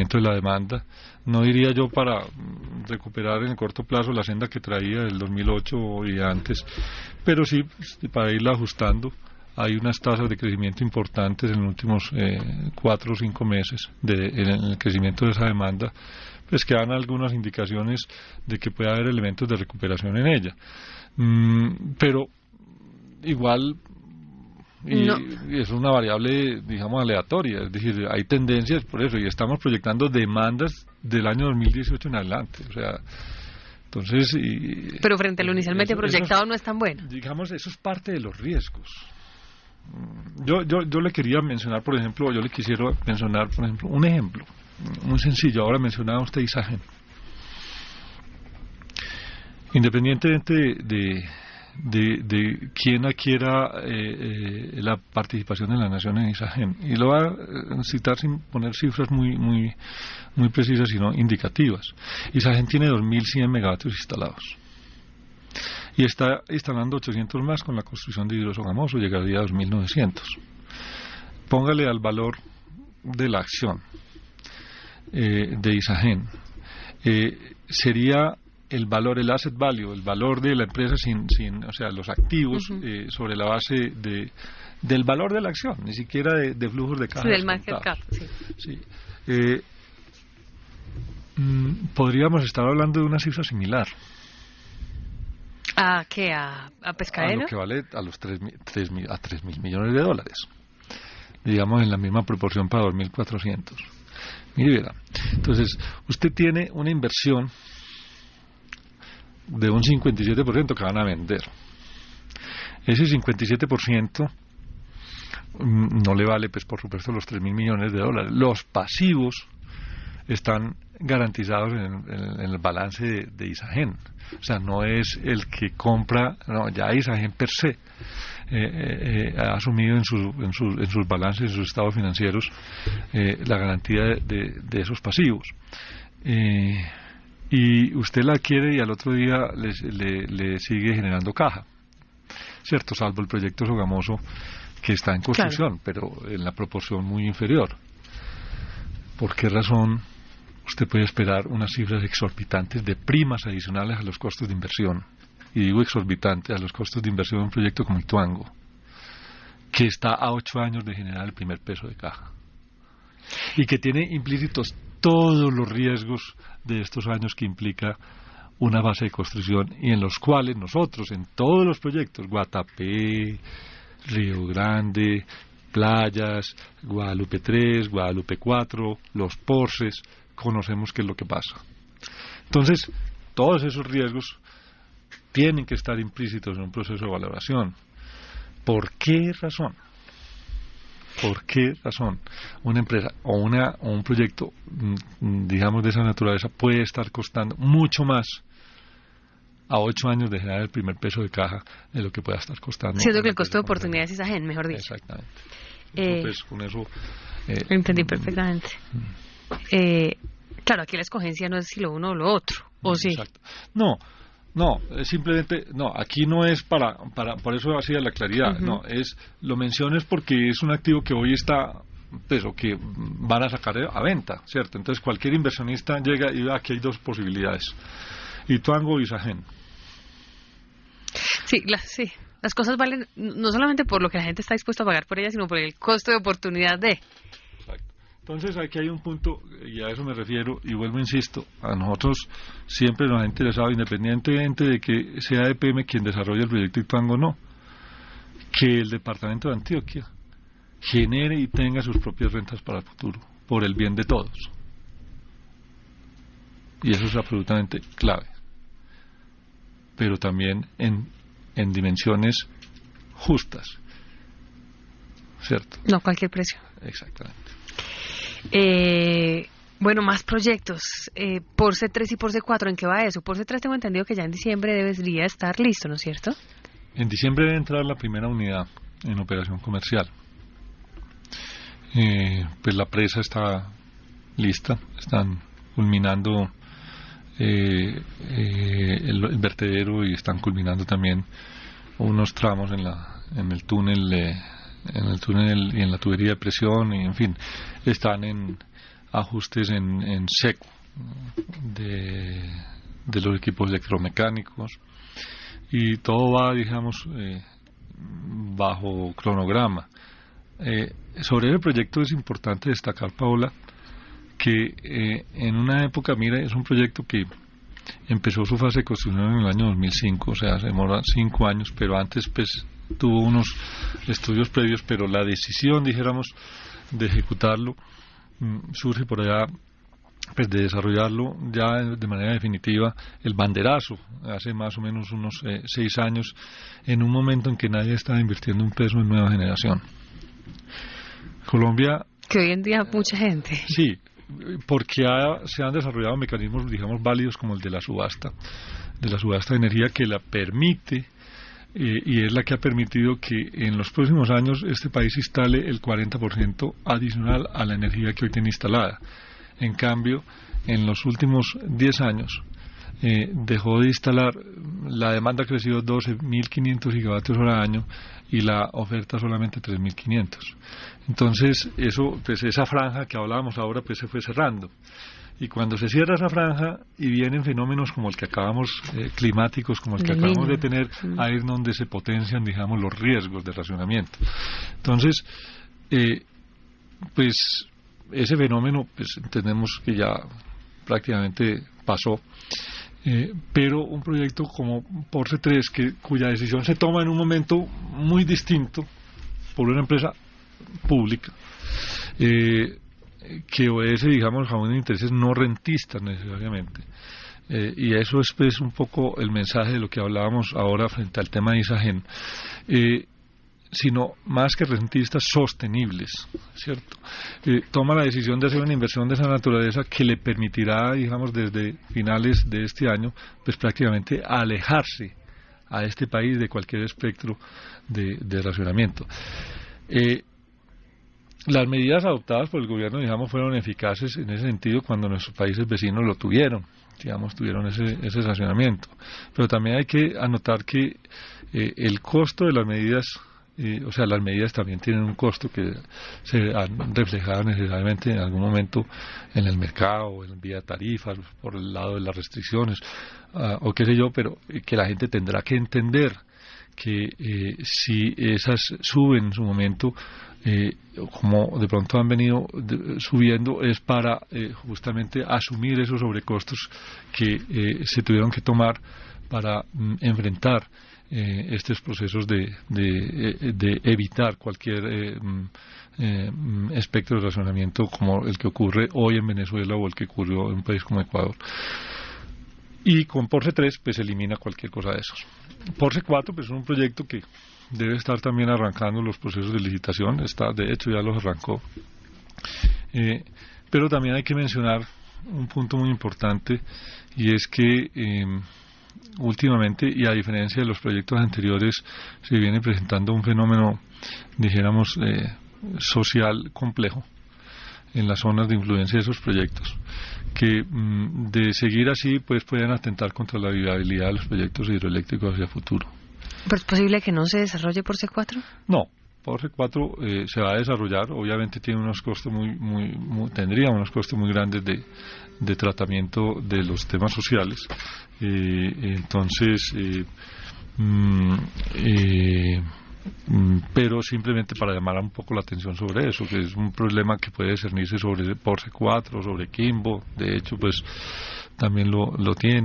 crecimiento de la demanda. No diría yo para recuperar en el corto plazo la senda que traía del 2008 y antes, pero sí para irla ajustando. Hay unas tasas de crecimiento importantes en los últimos 4 o 5 meses en el crecimiento de esa demanda, pues que dan algunas indicaciones de que puede haber elementos de recuperación en ella. Pero igual y es una variable, digamos, aleatoria, es decir, hay tendencias por eso, y estamos proyectando demandas del año 2018 en adelante, o sea, entonces... Pero frente a lo inicialmente proyectado no es tan bueno. Digamos, eso es parte de los riesgos. Yo le quería mencionar, por ejemplo, un ejemplo muy sencillo. Ahora mencionaba usted Isagen. Independientemente de quién adquiera la participación de la nación en Isagen, y lo voy a citar sin poner cifras muy precisas, sino indicativas. Isagen tiene 2.100 megavatios instalados y está instalando 800 más con la construcción de Hidrosogamoso, llegaría a 2.900. Póngale al valor de la acción de Isagen, sería el valor, el asset value, el valor de la empresa o sea, los activos sobre la base del valor de la acción, ni siquiera de flujos de caja. Sí, del market cap, sí. Podríamos estar hablando de una cifra similar. ¿A qué? ¿A Pescadero? A lo que vale a los 3.000 millones de dólares. Digamos en la misma proporción para 2.400. Mire, entonces, usted tiene una inversión de un 57% que van a vender. Ese 57% no le vale, pues por supuesto, los 3.000 millones de dólares. Los pasivos están garantizados en el balance de Isagen. O sea, no es el que compra, no, ya Isagen per se ha asumido en sus balances, en sus estados financieros, la garantía de esos pasivos. Y usted la adquiere y al otro día le sigue generando caja, ¿cierto? Salvo el proyecto Sogamoso, que está en construcción, claro, pero en la proporción muy inferior. ¿Por qué razón usted puede esperar unas cifras exorbitantes de primas adicionales a los costos de inversión? Y digo exorbitantes a los costos de inversión de un proyecto como Ituango, que está a 8 años de generar el primer peso de caja y que tiene implícitos todos los riesgos de estos años que implica una fase de construcción, y en los cuales nosotros en todos los proyectos, Guatapé, Río Grande, Playas, Guadalupe 3, Guadalupe 4, los Porces, conocemos qué es lo que pasa. Entonces, todos esos riesgos tienen que estar implícitos en un proceso de valoración. ¿Por qué razón? ¿Por qué razón una empresa o un proyecto, digamos, de esa naturaleza puede estar costando mucho más a 8 años de generar el primer peso de caja de lo que pueda estar costando? Siento que el costo de oportunidad es Isagen, mejor dicho. Exactamente. Entonces, con eso... entendí perfectamente. Claro, aquí la escogencia no es si lo uno o lo otro, ¿o sí? Exacto. No, simplemente, no, aquí no es por eso hacía la claridad, no, lo menciono porque es un activo que hoy está, pues, o que van a sacar a venta, ¿cierto? Entonces cualquier inversionista llega y ve, aquí hay dos posibilidades, Ituango y Isagen. Sí, las cosas valen no solamente por lo que la gente está dispuesta a pagar por ellas, sino por el costo de oportunidad de... Entonces aquí hay un punto, y a eso me refiero, y vuelvo, insisto, a nosotros siempre nos ha interesado, independientemente de que sea EPM quien desarrolle el proyecto Ituango o no, que el departamento de Antioquia genere y tenga sus propias rentas para el futuro, por el bien de todos. Y eso es absolutamente clave. Pero también en dimensiones justas, ¿cierto? No a cualquier precio. Exactamente. Bueno, más proyectos. Porce 3 y Porce 4, ¿en qué va eso? Porce 3 tengo entendido que ya en diciembre debería estar listo, ¿no es cierto? En diciembre debe entrar la primera unidad en operación comercial. Pues la presa está lista, están culminando el vertedero y están culminando también unos tramos en el túnel y en la tubería de presión, y en fin, están ajustes en seco de los equipos electromecánicos, y todo va, digamos, bajo cronograma. Sobre el proyecto es importante destacar, Paola, que en una época, mira, es un proyecto que empezó su fase de construcción en el año 2005, o sea, se demora 5 años, pero antes pues tuvo unos estudios previos, pero la decisión, dijéramos, de ejecutarlo surge por allá, pues de desarrollarlo ya de manera definitiva, el banderazo, hace más o menos unos 6 años, en un momento en que nadie estaba invirtiendo un peso en nueva generación. Colombia... Que hoy en día mucha gente. Sí, porque se han desarrollado mecanismos, digamos, válidos como el de la subasta de energía, que la permite, y es la que ha permitido que en los próximos años este país instale el 40% adicional a la energía que hoy tiene instalada. En cambio, en los últimos 10 años dejó de instalar, la demanda ha crecido 12.500 gigavatios hora año y la oferta solamente 3.500. Entonces, eso, pues esa franja que hablábamos ahora, pues se fue cerrando. Y cuando se cierra esa franja y vienen fenómenos como el que acabamos, climáticos, como el que acabamos de tener, ahí es donde se potencian, digamos, los riesgos de racionamiento. Entonces, pues ese fenómeno, pues entendemos que ya prácticamente pasó. Pero un proyecto como Porce 3, cuya decisión se toma en un momento muy distinto por una empresa pública, que obedece, digamos, a unos intereses no rentistas necesariamente, y eso es pues un poco el mensaje de lo que hablábamos ahora frente al tema de Isagen, sino más que rentistas, sostenibles, ¿cierto? Toma la decisión de hacer una inversión de esa naturaleza que le permitirá, digamos, desde finales de este año, pues prácticamente alejarse a este país de cualquier espectro de racionamiento. Las medidas adoptadas por el gobierno, digamos, fueron eficaces en ese sentido cuando nuestros países vecinos lo tuvieron, digamos, tuvieron ese racionamiento. Pero también hay que anotar que el costo de las medidas, o sea, las medidas también tienen un costo que se han reflejado necesariamente en algún momento en el mercado, en vía tarifas, por el lado de las restricciones, o qué sé yo, pero que la gente tendrá que entender que si esas suben en su momento, como de pronto han venido subiendo, es para justamente asumir esos sobrecostos que se tuvieron que tomar para enfrentar estos procesos de evitar cualquier espectro de razonamiento como el que ocurre hoy en Venezuela o el que ocurrió en un país como Ecuador. Y con Porce 3 pues elimina cualquier cosa de esos. Porce 4 pues es un proyecto que debe estar también arrancando los procesos de licitación, de hecho ya los arrancó, pero también hay que mencionar un punto muy importante, y es que últimamente, y a diferencia de los proyectos anteriores, se viene presentando un fenómeno, dijéramos, social complejo en las zonas de influencia de esos proyectos, que de seguir así pues pueden atentar contra la viabilidad de los proyectos hidroeléctricos hacia futuro. ¿Pero es posible que no se desarrolle Porce 4? No, Porce 4 se va a desarrollar, obviamente tiene unos costos tendría unos costos muy grandes de tratamiento de los temas sociales, entonces pero simplemente para llamar un poco la atención sobre eso, que es un problema que puede discernirse sobre Porce 4, sobre Quimbo, de hecho pues también lo tiene.